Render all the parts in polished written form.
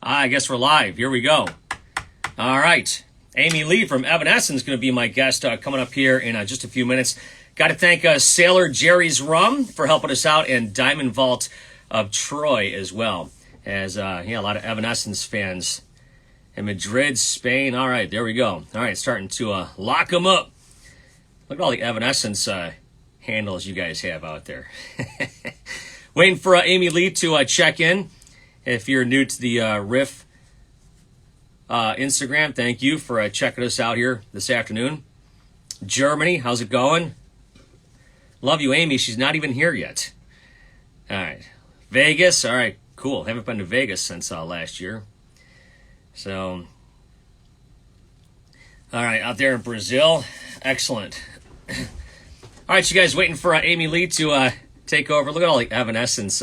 I guess we're live. Here we go. All right. Amy Lee from Evanescence is going to be my guest coming up here in just a few minutes. Got to thank Sailor Jerry's Rum for helping us out, and Diamond Vault of Troy as well. As a lot of Evanescence fans in Madrid, Spain. All right, there we go. All right, starting to lock them up. Look at all the Evanescence handles you guys have out there. Waiting for Amy Lee to check in. If you're new to the WRIF Instagram, thank you for checking us out here this afternoon. Germany, how's it going? Love you, Amy. She's not even here yet. All right. Vegas, all right, cool. Haven't been to Vegas since last year. So, all right, out there in Brazil, excellent. All right, you guys waiting for Amy Lee to take over. Look at all the Evanescence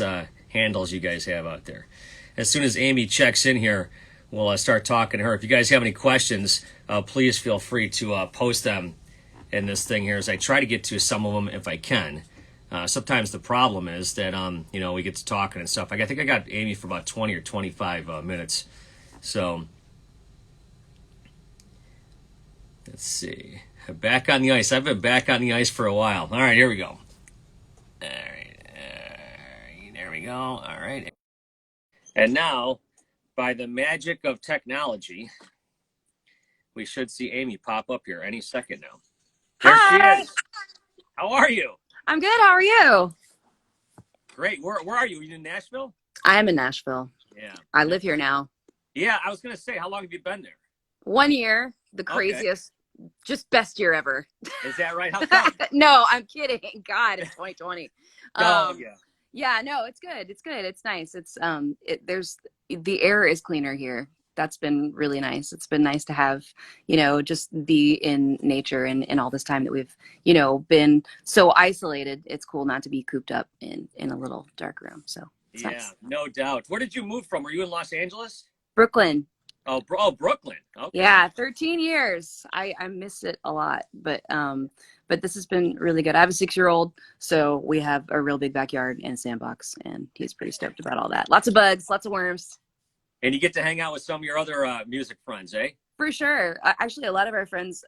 handles you guys have out there. As soon as Amy checks in here, we'll start talking to her. If you guys have any questions, please feel free to post them in this thing here, as I try to get to some of them if I can. Sometimes the problem is that, we get to talking and stuff. I think I got Amy for about 20 or 25 minutes. So, let's see. Back on the ice. I've been back on the ice for a while. All right, here we go. All right. There we go. All right. And now, by the magic of technology, we should see Amy pop up here any second now. There Hi. she is. How are you? I'm good. How are you? Great. Where are you? Are you in Nashville? I am in Nashville. Yeah. I live here now. Yeah, I was going to say, how long have you been there? 1 year, the craziest, just best year ever. Is that right? How come? No, I'm kidding. God, it's 2020. Oh, yeah. Yeah, no, it's good. It's good. It's nice. It's the air is cleaner here. That's been really nice. It's been nice to have, just be in nature and all this time that we've, been so isolated. It's cool not to be cooped up in a little dark room. So it's nice. No doubt. Where did you move from? Were you in Los Angeles? Brooklyn. Oh, Brooklyn. Okay. Yeah, 13 years. I miss it a lot, but this has been really good. I have a 6-year-old, so we have a real big backyard and a sandbox, and he's pretty stoked about all that. Lots of bugs, lots of worms. And you get to hang out with some of your other music friends, eh? For sure. Actually, a lot of our friends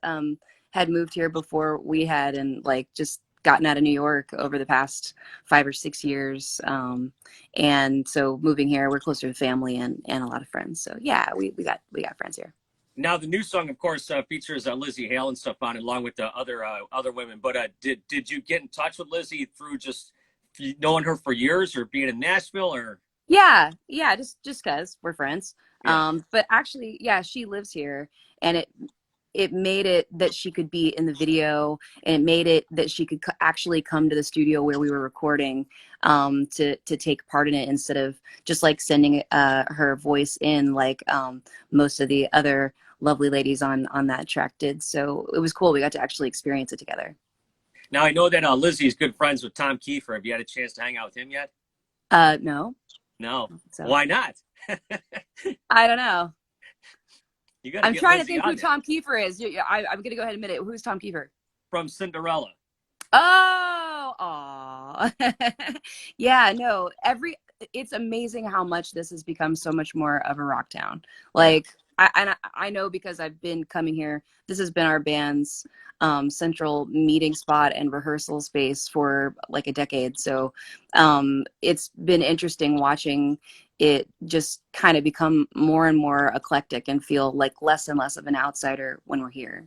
had moved here before we had, and just gotten out of New York over the past 5 or 6 years. And so moving here, we're closer to family and a lot of friends. So yeah, we got friends here. Now the new song, of course, features Lizzie Hale and stuff on it, along with the other women. But did you get in touch with Lizzie through just knowing her for years, or being in Nashville, or? Yeah, just cause we're friends. Yeah. But actually, yeah, she lives here, and it made it that she could be in the video, and it made it that she could actually come to the studio where we were recording to take part in it, instead of just sending her voice in most of the other lovely ladies on that track did. So it was cool. We got to actually experience it together. Now I know that Lizzie's good friends with Tom Kiefer. Have you had a chance to hang out with him yet? No. No. So. Why not? I don't know. I'm trying to think who Tom Kiefer is. I'm going to go ahead and admit it. Who's Tom Kiefer? From Cinderella. Oh, aw. Yeah, no, it's amazing how much this has become so much more of a rock town. I know, because I've been coming here. This has been our band's central meeting spot and rehearsal space for a decade. So it's been interesting watching it just kind of become more and more eclectic and feel less and less of an outsider when we're here.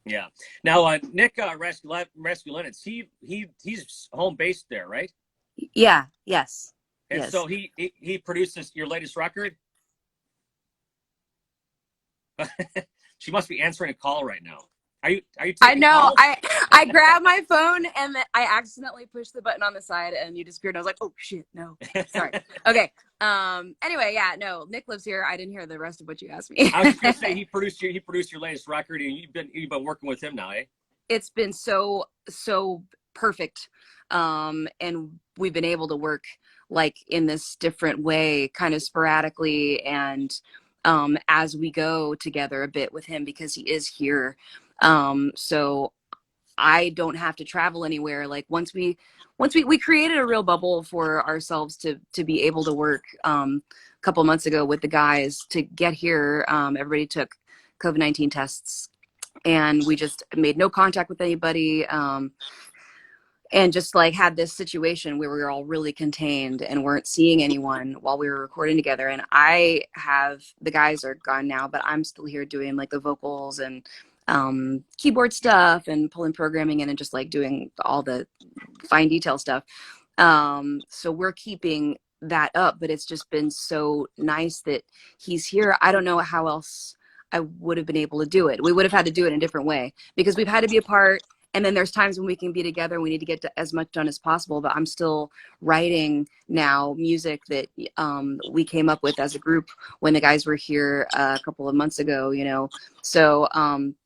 Yeah. Now, Nick Raskulinecz, he's home based there, right? Yeah. Yes. And yes. So he produces your latest record. She must be answering a call right now. Are you taking I know. calls? I grabbed my phone and then I accidentally pushed the button on the side and you disappeared. I was like, oh shit, no. Sorry. Okay. Anyway, yeah, no. Nick lives here. I didn't hear the rest of what you asked me. I was gonna say he produced your latest record, and you've been working with him now, eh? It's been so perfect. And we've been able to work in this different way, kind of sporadically, and as we go together a bit with him, because he is here. So I don't have to travel anywhere. Once we created a real bubble for ourselves to be able to work couple months ago with the guys to get here. Everybody took COVID-19 tests, and we just made no contact with anybody. And just like had this situation where we were all really contained and weren't seeing anyone while we were recording together. And the guys are gone now, but I'm still here doing like the vocals and keyboard stuff and pulling programming in and just like doing all the fine detail stuff. So we're keeping that up, but it's just been so nice that he's here. I don't know how else I would have been able to do it. We would have had to do it in a different way because we've had to be apart. And then there's times when we can be together and we need to get as much done as possible. But I'm still writing now music that we came up with as a group when the guys were here a couple of months ago, you know. So,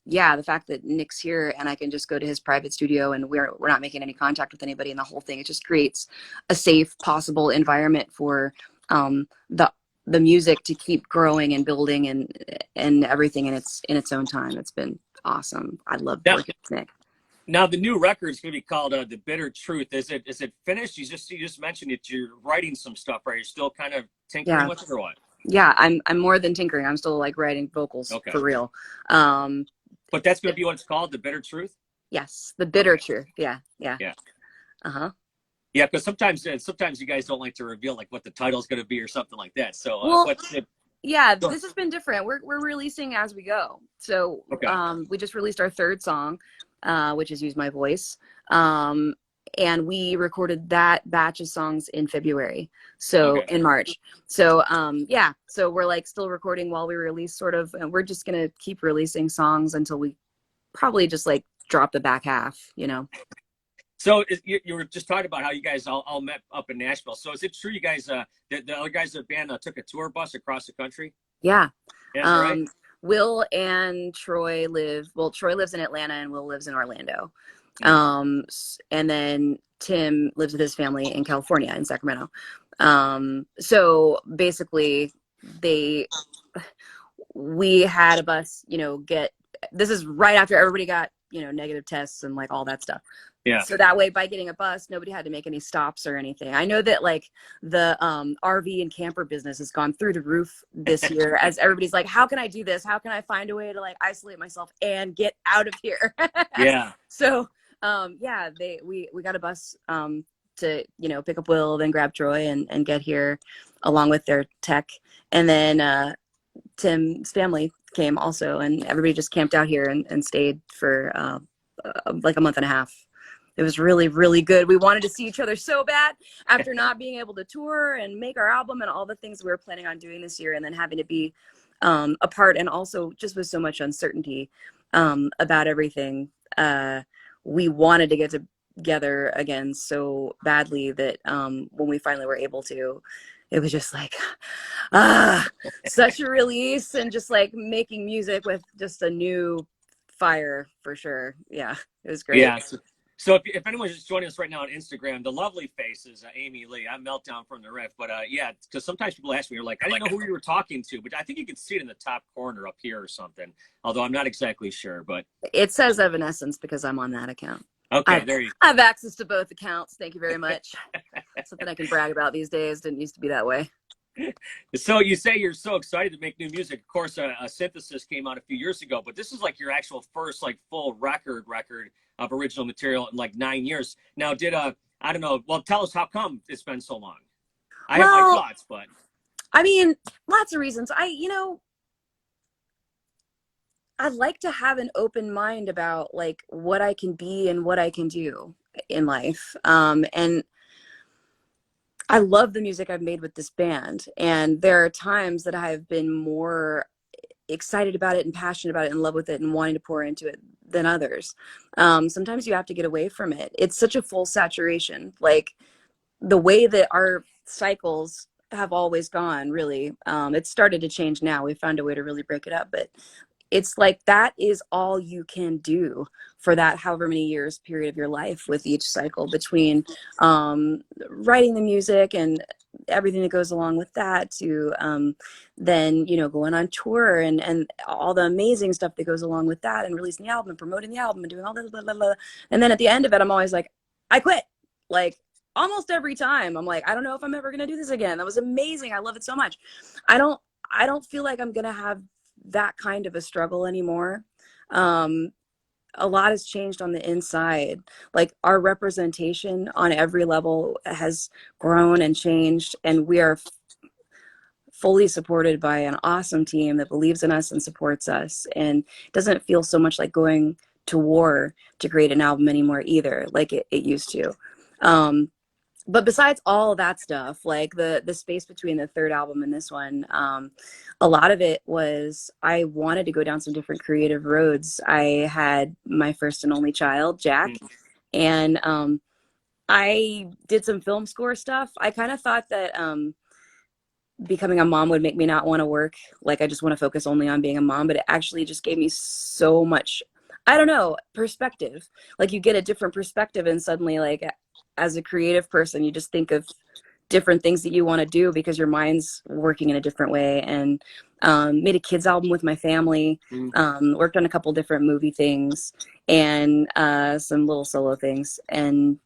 yeah, the fact that Nick's here and I can just go to his private studio and we're not making any contact with anybody in the whole thing. It just creates a safe, possible environment for the music to keep growing and building and everything in its own time. It's been awesome. I love working with Nick. Now the new record is going to be called "The Bitter Truth." Is it finished? You just mentioned it. You're writing some stuff, right? You're still kind of tinkering with it, or what? Yeah, I'm more than tinkering. I'm still like writing vocals for real. But that's going to be what it's called, "The Bitter Truth." Yes, the bitter truth. Yeah. Uh-huh. Yeah, because sometimes you guys don't like to reveal like what the title's going to be or something like that. So this has been different. We're releasing as we go. So we just released our third song. Which is Use My Voice. And we recorded that batch of songs in February. So in March. So, so we're like still recording while we release sort of, and we're just going to keep releasing songs until we probably just like drop the back half, you know? So you were just talking about how you guys all met up in Nashville. So is it true you guys, the other guys of the band took a tour bus across the country? Yeah. Right? Will and Troy Troy lives in Atlanta and Will lives in Orlando. And then Tim lives with his family in California, in Sacramento. So basically we had a bus, you know, this is right after everybody got, you know, negative tests and like all that stuff. Yeah. So that way, by getting a bus, nobody had to make any stops or anything. I know that like the RV and camper business has gone through the roof this year as everybody's like, how can I do this? How can I find a way to like isolate myself and get out of here? Yeah. So, we got a bus to, you know, pick up Will, then grab Troy and get here along with their tech. And then Tim's family came also, and everybody just camped out here and stayed for like a month and a half. It was really, really good. We wanted to see each other so bad after not being able to tour and make our album and all the things we were planning on doing this year, and then having to be apart, and also just with so much uncertainty about everything. We wanted to get together again so badly that when we finally were able to, it was just like, such a release, and just like making music with just a new fire for sure. Yeah, it was great. Yeah. So if anyone's just joining us right now on Instagram, the lovely face is Amy Lee. I'm Meltdown from the WRIF. But yeah, because sometimes people ask me, you're like, I didn't know who you were talking to, but I think you can see it in the top corner up here or something, although I'm not exactly sure. But it says Evanescence because I'm on that account. Okay, there you go. I have access to both accounts. Thank you very much. Something I can brag about these days. Didn't used to be that way. So you say you're so excited to make new music. Of course, a Synthesis came out a few years ago, but this is like your actual first like full record of original material in like 9 years. Now, I don't know. Well, tell us how come it's been so long. I have my thoughts, but I mean, lots of reasons. I'd like to have an open mind about like what I can be and what I can do in life. And I love the music I've made with this band. And there are times that I've been more excited about it and passionate about it, in love with it, and wanting to pour into it than others. Sometimes you have to get away from it. It's such a full saturation. Like the way that our cycles have always gone, really. It's started to change now. We found a way to really break it up, but it's like that is all you can do for that however many years period of your life, with each cycle, between writing the music and everything that goes along with that, to then, you know, going on tour and all the amazing stuff that goes along with that, and releasing the album and promoting the album and doing all that, blah, blah, blah. And then at the end of it, I'm always like, I quit. Like, almost every time. I'm like, I don't know if I'm ever gonna do this again. That was amazing. I love it so much. I don't I don't feel like I'm gonna have that kind of a struggle anymore. Um, a lot has changed on the inside. Like our representation on every level has grown and changed, and we are fully supported by an awesome team that believes in us and supports us, and doesn't feel so much like going to war to create an album anymore either, like it used to. Um, but besides all that stuff, like the space between the third album and this one, a lot of it was I wanted to go down some different creative roads. I had my first and only child, Jack, and I did some film score stuff. I kind of thought that becoming a mom would make me not want to work. Like I just want to focus only on being a mom, but it actually just gave me so much, I don't know, perspective. Like you get a different perspective, and suddenly, like as a creative person, you just think of different things that you want to do because your mind's working in a different way. And made a kids album with my family, worked on a couple different movie things, and some little solo things. And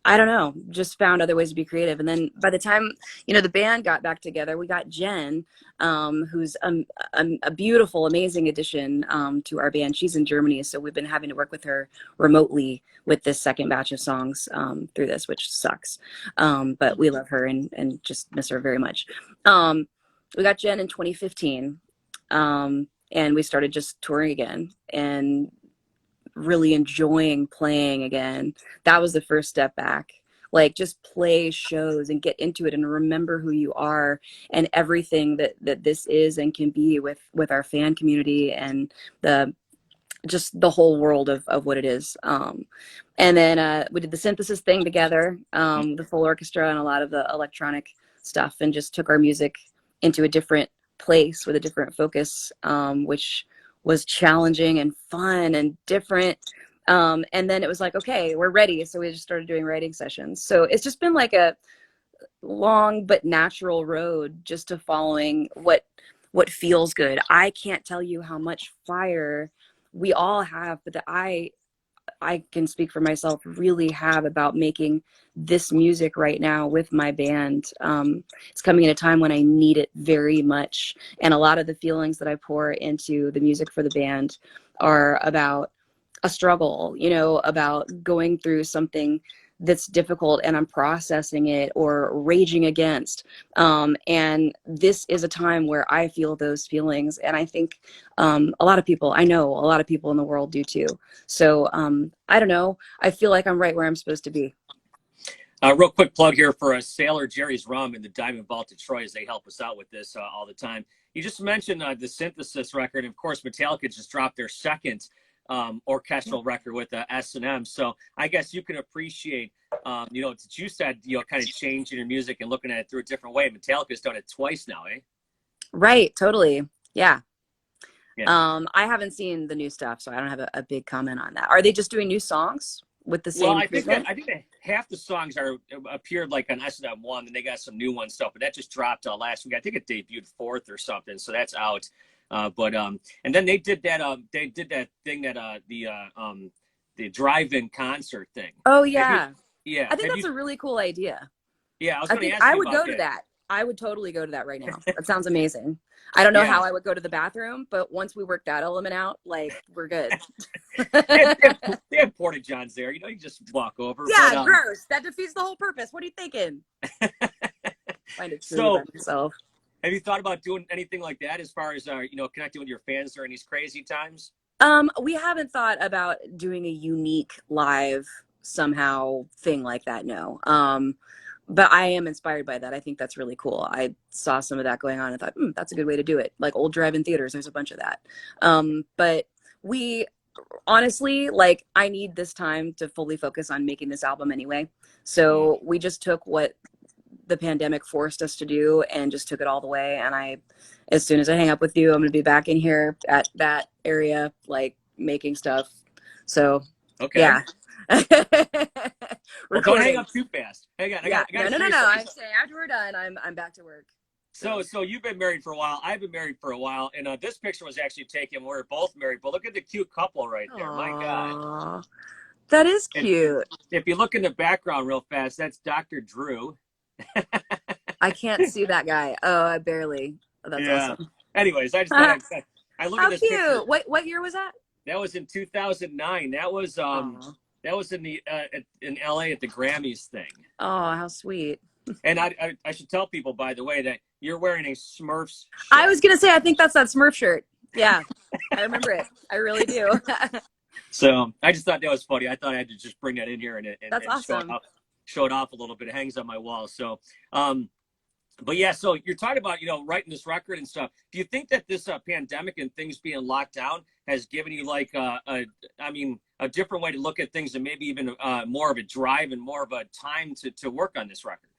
I don't know, just found other ways to be creative. And then by the time, the band got back together, we got Jen, who's a beautiful, amazing addition to our band. She's in Germany, so we've been having to work with her remotely with this second batch of songs through this, which sucks. But we love her and just miss her very much. We got Jen in 2015, and we started just touring again and really enjoying playing again. That was the first step back. Like just play shows and get into it and remember who you are and everything that this is and can be with our fan community and the whole world of what it is. And then we did the synthesis thing together, the full orchestra and a lot of the electronic stuff, and just took our music into a different place with a different focus, which was challenging and fun and different. And then it was like, okay, we're ready. So we just started doing writing sessions. So it's just been like a long but natural road just to following what feels good. I can't tell you how much fire we all have, but that I can speak for myself, really have about making this music right now with my band. It's coming at a time when I need it very much. And a lot of the feelings that I pour into the music for the band are about a struggle, about going through something that's difficult and I'm processing it or raging against. And this is a time where I feel those feelings. And I think I know a lot of people in the world do too. So I don't know. I feel like I'm right where I'm supposed to be. Real quick plug here for Sailor Jerry's Rum and the Diamond Vault Detroit, as they help us out with this all the time. You just mentioned the synthesis record. Of course, Metallica just dropped their second orchestral record with S&M. So I guess you can appreciate, that you said, kind of changing your music and looking at it through a different way. Metallica's done it twice now, eh? Right. Totally. Yeah. I haven't seen the new stuff, so I don't have a big comment on that. Are they just doing new songs with the same? Well, I think that half the songs appeared like on S&M1, and they got some new one stuff, but that just dropped last week. I think it debuted 4th or something, so that's out. And then they did that thing that the drive-in concert thing. Oh yeah. Yeah. I think that's a really cool idea. Yeah, I was going to ask you I would about go to that. I would totally go to that right now. That sounds amazing. I don't know how I would go to the bathroom, but once we work that element out, like we're good. they have porta johns there. You just walk over. Yeah, but, gross. That defeats the whole purpose. What are you thinking? Find it true about yourself. Have you thought about doing anything like that as far as connecting with your fans during these crazy times? We haven't thought about doing a unique live somehow thing like that. No. But I am inspired by that. I think that's really cool. I saw some of that going on and thought, that's a good way to do it. Like old drive-in theaters, there's a bunch of that. But we honestly, like, I need this time to fully focus on making this album anyway. So we just took what the pandemic forced us to do and just took it all the way. And as soon as I hang up with you, I'm going to be back in here at that area, like making stuff. So, okay. Yeah. Well, don't hang up too fast. Hang on. I got no. I'm saying after we're done, I'm back to work. So you've been married for a while. I've been married for a while, and this picture was actually taken. We're both married, but look at the cute couple right there. Aww. My God, That is And cute. if you look in the background real fast, that's Dr. Drew. I can't see that guy. Oh, I barely. Oh, that's Yeah. awesome. Anyways, I just thought How I look at this picture. cute. What year was that? That was in 2009. Oh, That was in the in LA at the Grammys thing. oh, how sweet. And I should tell people, by the way, that you're wearing a Smurfs I shirt. was gonna say, I think that's that Smurf shirt. Yeah, I remember it. I really do. So I just thought that was funny. I thought I had to just bring that in here That's and awesome. show it off a little bit. It hangs on my wall. So, but yeah, so you're talking about, writing this record and stuff. Do you think that this pandemic and things being locked down has given you like a different way to look at things and maybe even more of a drive and more of a time to work on this record?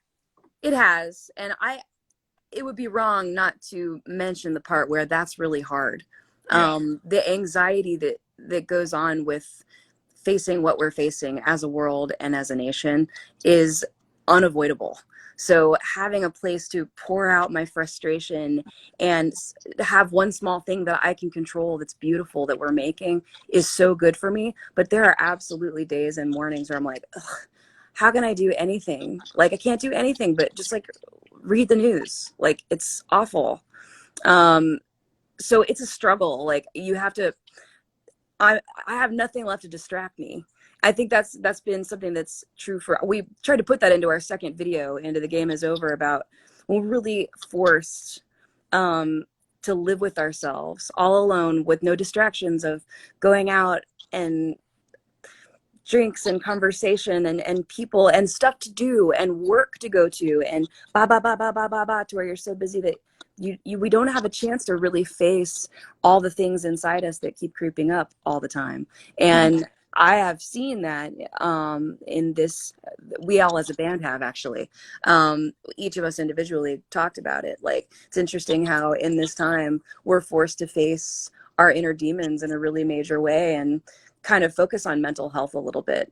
It has, and it would be wrong not to mention the part where that's really hard. Yeah. The anxiety that goes on with facing what we're facing as a world and as a nation is unavoidable. So having a place to pour out my frustration and have one small thing that I can control that's beautiful that we're making is so good for me. But there are absolutely days and mornings where I'm like, ugh, how can I do anything? Like, I can't do anything but just like read the news. Like, it's awful. So it's a struggle. Like, you have to, I have nothing left to distract me. I think that's been something that's true for, we tried to put that into our second video, into The Game Is Over, about we're really forced to live with ourselves all alone with no distractions of going out and drinks and conversation and people and stuff to do and work to go to and to where you're so busy that we don't have a chance to really face all the things inside us that keep creeping up all the time. And I have seen that in this, we all as a band have actually, each of us individually talked about it. Like, it's interesting how in this time we're forced to face our inner demons in a really major way and kind of focus on mental health a little bit.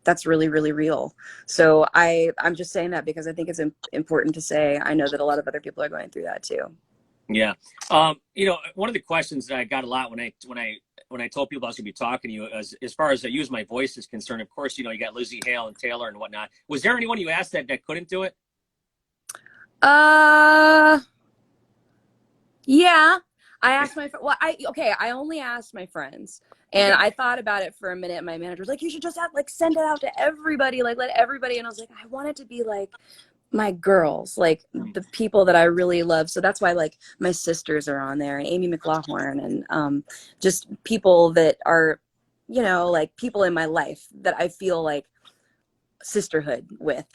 That's really, really real. So I'm just saying that because I think it's important to say. I know that a lot of other people are going through that too. Yeah. One of the questions that I got a lot when I told people I was going to be talking to you, as far as use my voice is concerned, of course, you got Lizzie Hale and Taylor and whatnot. Was there anyone you asked that couldn't do it? Yeah. I asked I only asked my friends, and Okay. I thought about it for a minute. My manager was like, you should just send it out to everybody, like let everybody. And I was like, I want it to be like my girls, like the people that I really love. So that's why like my sisters are on there, and Amy McLaughlin, and just people that are, like people in my life that I feel like sisterhood with.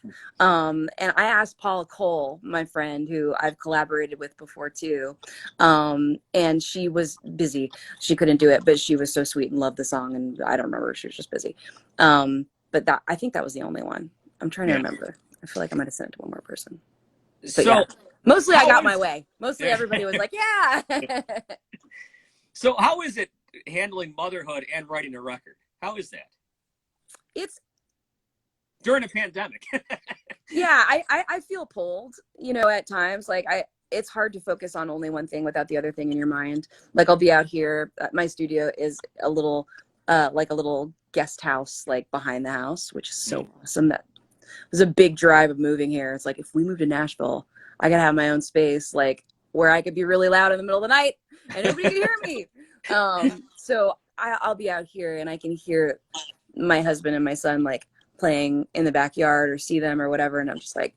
And I asked Paula Cole, my friend who I've collaborated with before too, and she was busy. She couldn't do it, but she was so sweet and loved the song, and I don't remember, she was just busy. But I think that was the only one. I'm trying to Yeah. remember. I feel like I might have sent it to one more person. But So yeah, mostly I got my is way. Mostly yeah. everybody was like, yeah. So how is it handling motherhood and writing a record? How is that It's during a pandemic? yeah, I feel pulled, at times. Like, it's hard to focus on only one thing without the other thing in your mind. Like, I'll be out here, my studio is a little like a little guest house like behind the house, which is so awesome. That was a big drive of moving here. It's like, if we move to Nashville, I gotta have my own space, like where I could be really loud in the middle of the night and nobody can hear me. So I'll be out here and I can hear my husband and my son like playing in the backyard or see them or whatever, and I'm just like,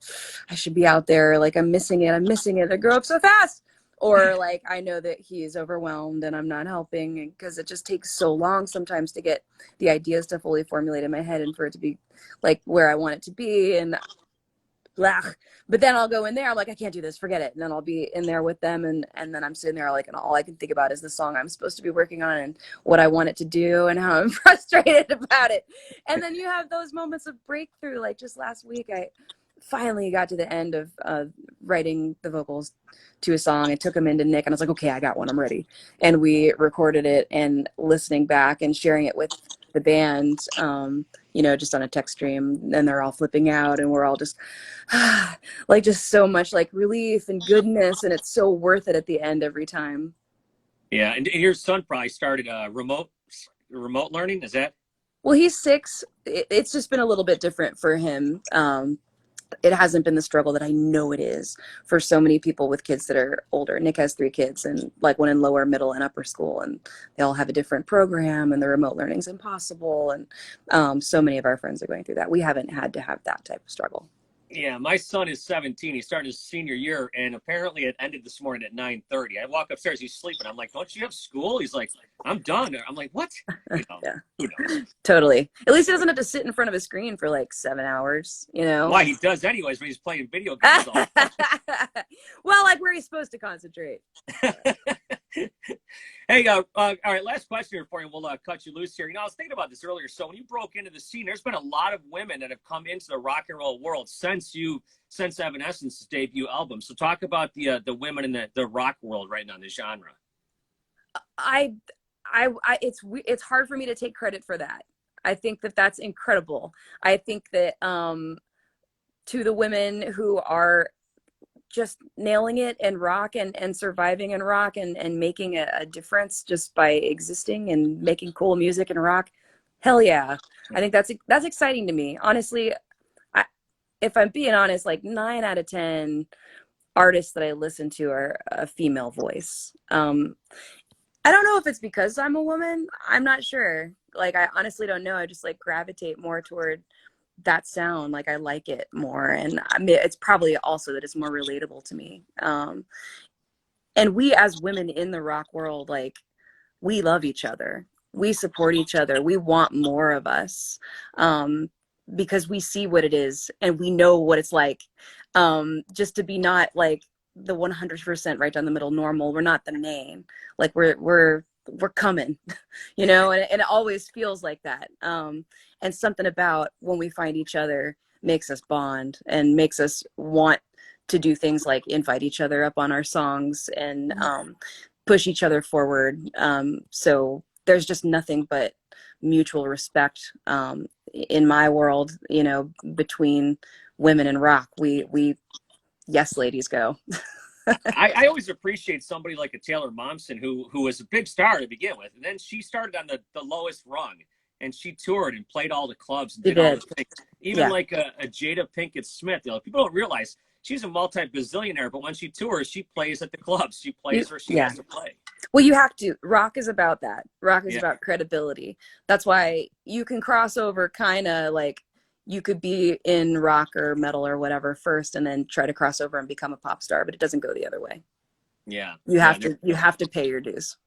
I should be out there, like I'm missing it, I grow up so fast. Or like, I know that he's overwhelmed and I'm not helping because it just takes so long sometimes to get the ideas to fully formulate in my head and for it to be like where I want it to be. And blah. But then I'll go in there, I'm like, I can't do this, forget it. And then I'll be in there with them, and then I'm sitting there like, and all I can think about is the song I'm supposed to be working on and what I want it to do and how I'm frustrated about it. And then you have those moments of breakthrough. Like just last week, I finally got to the end of writing the vocals to a song. I took them into Nick and I was like, okay, I got one, I'm ready. And we recorded it, and listening back and sharing it with the band, just on a text stream, and they're all flipping out, and we're all just like, just so much like relief and goodness, and it's so worth it at the end every time. Yeah, and your son probably started remote learning. Is that? Well, he's 6. It's just been a little bit different for him. It hasn't been the struggle that I know it is for so many people with kids that are older. Nick has 3 kids, and like one in lower, middle, and upper school, and they all have a different program, and the remote learning's impossible. And so many of our friends are going through that. We haven't had to have that type of struggle. Yeah, my son is 17. He's starting his senior year, and apparently it ended this morning at 9:30. I walk upstairs, he's sleeping. I'm like, "Don't you have school?" He's like, "I'm done." I'm like, "What?" You know, Yeah, who knows? totally. At least he doesn't have to sit in front of a screen for like 7 hours, you know? Why he does anyways when he's playing video games all the Well, like where he's supposed to concentrate. time. Hey, all right, last question here for you. We'll cut you loose here. You know, I was thinking about this earlier. So when you broke into the scene, there's been a lot of women that have come into the rock and roll world since Evanescence's debut album. So talk about the women in the rock world right now in the genre. I, it's hard for me to take credit for that. I think that that's incredible. I think that to the women who are just nailing it in rock and surviving in rock and making a difference just by existing and making cool music in rock, hell yeah. I think that's exciting to me. Honestly, if I'm being honest, like 9 out of 10 artists that I listen to are a female voice. I don't know if it's because I'm a woman. I'm not sure. Like, I honestly don't know. I just like gravitate more toward that sound. Like, I like it more. And I mean, it's probably also that it's more relatable to me. And we as women in the rock world, like, we love each other. We support each other. We want more of us, because we see what it is and we know what it's like, just to be not like the 100% right down the middle normal. We're not the name. Like we're coming, you know, and it always feels like that. And something about when we find each other makes us bond and makes us want to do things like invite each other up on our songs and push each other forward. So there's just nothing but mutual respect in my world, you know, between women and rock. We yes, ladies, go. I always appreciate somebody like a Taylor Momsen who was a big star to begin with, and then she started on the lowest rung, and she toured and played all the clubs and did all the things. Even like a Jada Pinkett Smith, you know, people don't realize she's a multi-bazillionaire, but when she tours, she plays at the clubs. She plays where she has to play. Well, you have to. Rock is about that. Rock is about credibility. That's why you can cross over kind of like you could be in rock or metal or whatever first and then try to cross over and become a pop star, but it doesn't go the other way. Yeah. You have to pay your dues.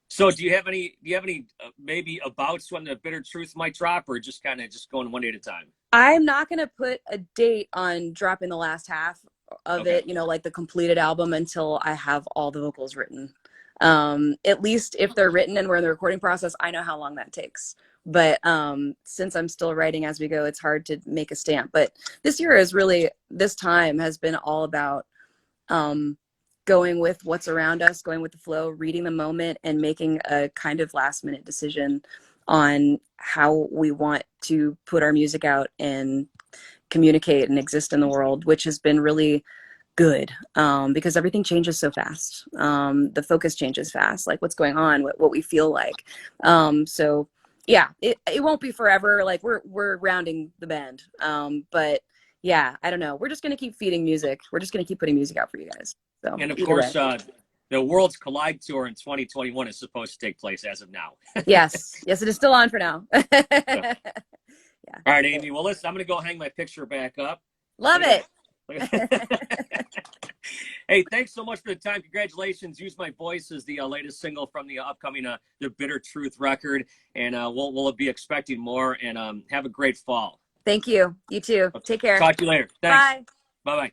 So do you have any maybe abouts when the Bitter Truth might drop, or just kind of just going one day at a time? I'm not going to put a date on dropping the last half of it, you know, like the completed album, until I have all the vocals written. At least if they're written and we're in the recording process, I know how long that takes. But since I'm still writing as we go, it's hard to make a stamp. But this time has been all about going with what's around us, going with the flow, reading the moment, and making a kind of last minute decision on how we want to put our music out and communicate and exist in the world, which has been really good, because everything changes so fast. The focus changes fast, like what's going on, what we feel like. So yeah, it won't be forever. Like we're rounding the bend. But yeah, I don't know. We're just gonna keep feeding music. We're just gonna keep putting music out for you guys. So, and of course, the Worlds Collide Tour in 2021 is supposed to take place as of now. yes, it is still on for now. Yeah. All right, Amy. Well, listen, I'm going to go hang my picture back up. Love it. Hey, thanks so much for the time. Congratulations. Use My Voice is the latest single from the upcoming The Bitter Truth record. And we'll be expecting more. And have a great fall. Thank you. You too. Take care. Talk to you later. Thanks. Bye. Bye-bye.